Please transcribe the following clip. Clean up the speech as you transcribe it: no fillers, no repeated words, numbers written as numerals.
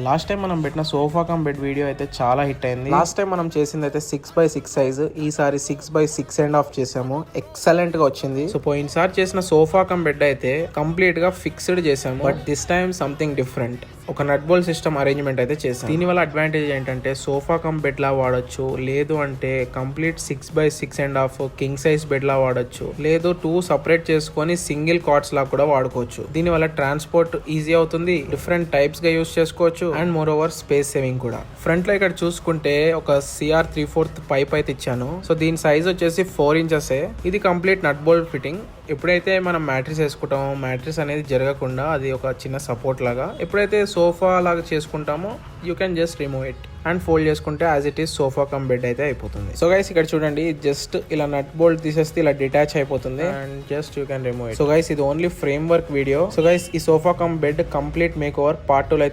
Last time మనం పెట్టిన sofa come bed video అయితే చాలా హిట్ అయింది. లాస్ట్ టైం మనం చేసింది అయితే 6x6 సైజు, ఈసారి 6x6.5 చేసాము. ఎక్సలెంట్ గా వచ్చింది. సో పోయినసారి చేసిన సోఫా కమ్ బెడ్ అయితే కంప్లీట్ గా ఫిక్స్డ్ చేసాము, but this time something different. ఒక నట్ బోల్ట్ సిస్టమ్ అరేంజ్మెంట్ అయితే చేసాం. దీని వల్ల అడ్వాంటేజ్ ఏంటంటే సోఫా కమ్ బెడ్ లా వాడొచ్చు, లేదు అంటే complete 6x6.5 king size bed లా వాడొచ్చు, లేదు 2 సపరేట్ చేసుకొని సింగిల్ కాట్స్ లా కూడా వాడుకోవచ్చు. దీని వల్ల ట్రాన్స్పోర్ట్ ఈజీ అవుతుంది, డిఫరెంట్ టైప్స్ గా యూస్ చేసుకోవచ్చు, and more over space saving కూడా. ఫ్రంట్ లో ఇక్కడ చూసుకుంటే ఒక CR 3/4 పైప్ అయితే ఇచ్చాను. సో దీని సైజ్ వచ్చేసి 4 ఇంచెస్. ఇది కంప్లీట్ నట్ బోల్ట్ ఫిట్టింగ్. ఎప్పుడైతే మనం మ్యాట్రిస్ వేసుకుంటామో మ్యాట్రిస్ అనేది జరగకుండా అది ఒక చిన్న సపోర్ట్ లాగా, ఎప్పుడైతే సోఫా లాగా చేసుకుంటామో you can just remove it and fold చేసుకుంటే as it is sofa come bed అయితే అయిపోతుంది. సో గైస్ ఇక్కడ చూడండి, జస్ట్ ఇలా నట్ బోల్ట్ తీసేస్తే ఇలా డిటాచ్ అయిపోతుంది and just you can remove it. So guys ఇది only framework video. So guys ఈ sofa come bed complete makeover part 2 అయితే